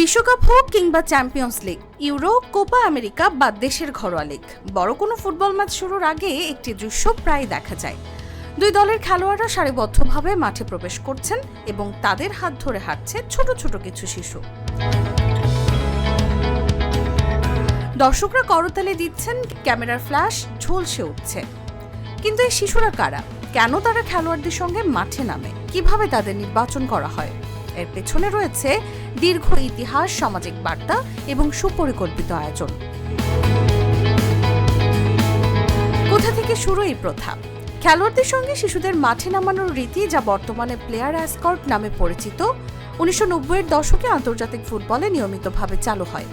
বিশ্বকাপ হোক কিংবা champions league, euro, Copa America বা দেশের ঘরোয়া লিগ, বড় কোনো ফুটবল ম্যাচ শুরুর আগে একটি দৃশ্য প্রায় দেখা যায়। দুই দলের খেলোয়াড়রা সারিবদ্ধভাবে মাঠে প্রবেশ করছেন এবং তাদের হাত ধরে হাঁটছে ছোট ছোট কিছু শিশু। দর্শকরা করতালি দিচ্ছেন, ক্যামেরার ফ্ল্যাশ ঝলসে উঠছে। কিন্তু এই শিশুরা কারা? কেন তারা খেলোয়াড়দের সঙ্গে মাঠে নামে? কিভাবে তাদের নির্বাচন করা হয়? এর পেছনে রয়েছে দীর্ঘ ইতিহাস, সামাজিক বার্তা এবং সুপরিকল্পিত আয়োজন। কোথা থেকে শুরু এই প্রথা? খেলোয়াড়দের সঙ্গে শিশুদের মাঠে নামানোর রীতি, যা বর্তমানে প্লেয়ার এসকর্ট নামে পরিচিত, 1990-এর দশকে আন্তর্জাতিক ফুটবলে নিয়মিতভাবে চালু হয়।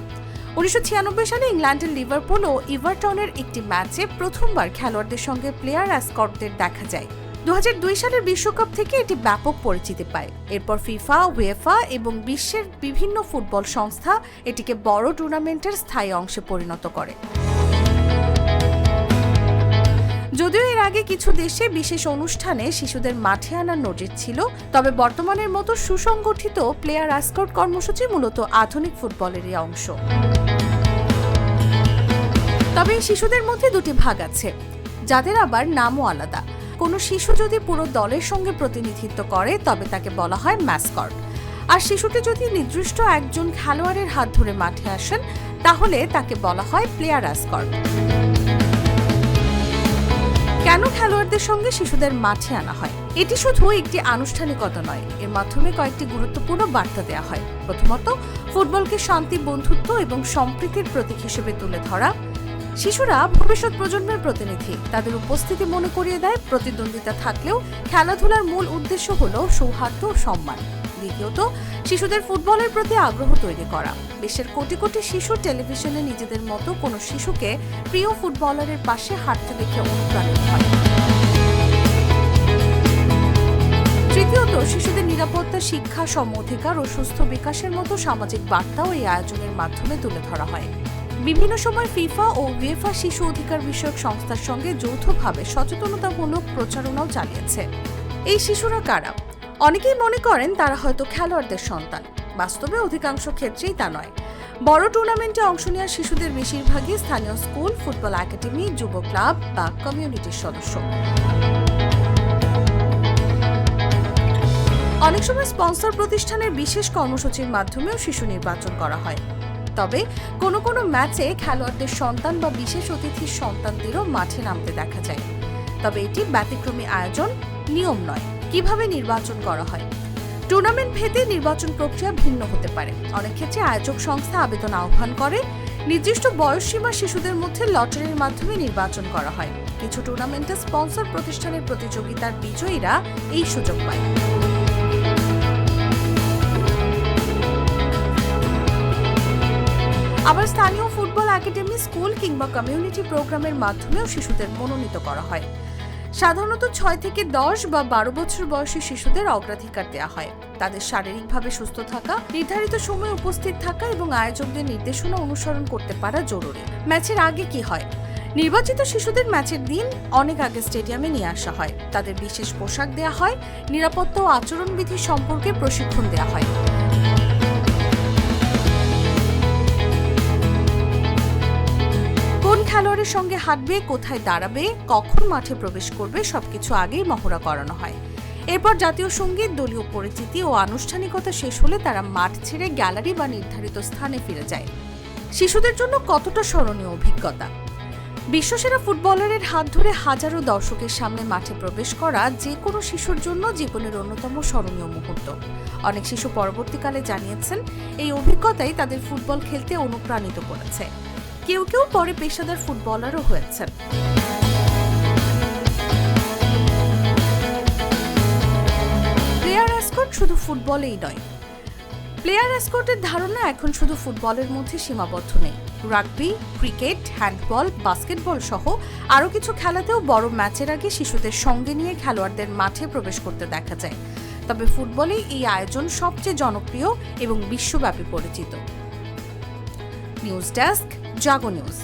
1996 সালে ইংল্যান্ডের লিভারপুল ও ইভারটনের একটি ম্যাচে প্রথমবার খেলোয়াড়দের সঙ্গে প্লেয়ার এসকর্টদের দেখা যায়। 2002 সালের বিশ্বকাপ থেকে এটি ব্যাপক পরিচিতি পায়। এরপর ফিফা, উয়েফা এবং বিশ্বের বিভিন্ন ফুটবল সংস্থা এটিকে বড় টুর্নামেন্টের স্থায়ী অংশে পরিণত করে। যদিও এর আগে কিছু দেশে বিশেষ অনুষ্ঠানে শিশুদের মাঠে আনার নজির ছিল, তবে বর্তমানের মতো সুসংগঠিত প্লেয়ার এসকর্ট কর্মসূচি মূলত আধুনিক ফুটবলেরই অংশ। তবে এই শিশুদের মধ্যে দুটি ভাগ আছে, যাদের আবার নামও আলাদা। কোনো শিশু যদি পুরো দলের সঙ্গে প্রতিনিধিত্ব করে তবে তাকে বলা হয় ম্যাসকট, আর শিশুটি যদি নির্দিষ্ট একজন খেলোয়াড়ের হাত ধরে মাঠে আসেন তাহলে তাকে বলা হয় প্লেয়ার এসকর্ট। কেন খেলোয়াড়দের সঙ্গে শিশুদের মাঠে আনা হয়? এটি শুধু একটি আনুষ্ঠানিকতা নয়, এর মাধ্যমে কয়েকটি গুরুত্বপূর্ণ বার্তা দেওয়া হয়। প্রথমত, ফুটবলকে শান্তি, বন্ধুত্ব এবং সম্প্রীতির প্রতীক হিসেবে তুলে ধরা। শিশুরা ভবিষ্যৎ প্রজন্মের প্রতিনিধি, তাদের উপস্থিতি মনে করিয়ে দেয় প্রতিদ্বন্দ্বিতা থাকলেও খেলাধুলার মূল উদ্দেশ্য হল সৌহার্দ্য ও সম্মান। দ্বিতীয়ত, শিশুদের ফুটবলের প্রতি আগ্রহ তৈরি করা। বিশ্বের কোটি কোটি শিশু টেলিভিশনে নিজেদের মতো কোনো শিশুকে প্রিয় ফুটবলারের পাশে হাঁটতে দেখে অনুপ্রাণিত হয়। তৃতীয়ত, শিশুদের নিরাপত্তা, শিক্ষা, সম অধিকার ও সুস্থ বিকাশের মতো সামাজিক বার্তাও এই আয়োজনের মাধ্যমে তুলে ধরা হয়। বিভিন্ন সময় ফিফা ও উয়েফা শিশু অধিকার বিষয়ক সংস্থার সঙ্গে যৌথভাবে সচেতনতামূলক প্রচারণাও চালিয়েছে। এই শিশুরা কারা? অনেকেই মনে করেন তারা হয়তো খেলোয়াড়দের সন্তান। বাস্তবে অধিকাংশ ক্ষেত্রেই তা নয়। বড় টুর্নামেন্টে অংশ নেওয়া শিশুদের বেশিরভাগই স্থানীয় স্কুল, ফুটবল একাডেমি, যুব ক্লাব বা কমিউনিটির সদস্য। অনেক সময় স্পন্সর প্রতিষ্ঠানের বিশেষ কর্মসূচির মাধ্যমেও শিশু নির্বাচন করা হয়। তবে কোনো কোনো ম্যাচে খেলোয়াড়দের সন্তান বা বিশেষ অতিথির সন্তানদেরও মাঠে নামতে দেখা যায়। তবে এটি ব্যতিক্রমী আয়োজন, নিয়ম নয়। কিভাবে নির্বাচন করা হয়? টুর্নামেন্ট ভেদে নির্বাচন প্রক্রিয়া ভিন্ন হতে পারে। অনেক ক্ষেত্রে আয়োজক সংস্থা আবেদন আহ্বান করে। নির্দিষ্ট বয়সসীমা শিশুদের মধ্যে লটারির মাধ্যমে নির্বাচন করা হয়। কিছু টুর্নামেন্টে স্পন্সর প্রতিষ্ঠানের প্রতিযোগিতার বিজয়ীরা এই সুযোগ পায়। আবার স্থানীয় ফুটবল একাডেমি, স্কুল কিংবা কমিউনিটি প্রোগ্রামের মাধ্যমেও শিশুদের মনোনীত করা হয়। সাধারণত 6 থেকে 10 বা 12 বছর বয়সী শিশুদের অগ্রাধিকার দেওয়া হয়। তাদের শারীরিকভাবে সুস্থ থাকা, নির্ধারিত সময়ে উপস্থিত থাকা এবং আয়োজকদের নির্দেশনা অনুসরণ করতে পারা জরুরি। ম্যাচের আগে কি হয়? নির্বাচিত শিশুদের ম্যাচের দিন অনেক আগে স্টেডিয়ামে নিয়ে আসা হয়। তাদের বিশেষ পোশাক দেওয়া হয়, নিরাপত্তা ও আচরণবিধি সম্পর্কে প্রশিক্ষণ দেওয়া হয়। খেলোয়াড়ের সঙ্গে হাঁটবে, কোথায় দাঁড়াবে, কখন মাঠে প্রবেশ করবে, সবকিছু আগেই মহড়া করানো হয়। এরপর জাতীয় সঙ্গীত, দলীয় পরিচিতি ও আনুষ্ঠানিকতা শেষ হলে তারা মাঠ ছেড়ে গ্যালারি বা নির্ধারিত স্থানে ফিরে যায়। শিশুদের জন্য কতটা স্মরণীয় অভিজ্ঞতা? বিশ্বসেরা ফুটবলারের হাত ধরে হাজারো দর্শকের সামনে মাঠে প্রবেশ করা যে কোনো শিশুর জন্য জীবনের অন্যতম স্মরণীয় মুহূর্ত। অনেক শিশু পরবর্তীকালে জানিয়েছেন এই অভিজ্ঞতাই তাদের ফুটবল খেলতে অনুপ্রাণিত করেছে। কেউ কেউ পরে পেশাদার ফুটবলারও হয়েছেন। প্লেয়ার এসকর্ট শুধু ফুটবলেই নয়। প্লেয়ার এসকর্টের ধারণা এখন শুধু ফুটবলের মধ্যে সীমাবদ্ধ নেই। রাগবি, ক্রিকেট, হ্যান্ডবল, বাস্কেটবল সহ আরও কিছু খেলাতেও বড় ম্যাচের আগে শিশুদের সঙ্গে নিয়ে খেলোয়াড়দের মাঠে প্রবেশ করতে দেখা যায়। তবে ফুটবলেই এই আয়োজন সবচেয়ে জনপ্রিয় এবং বিশ্বব্যাপী পরিচিত। নিউজ ডেস্ক, জাগো নিউজ।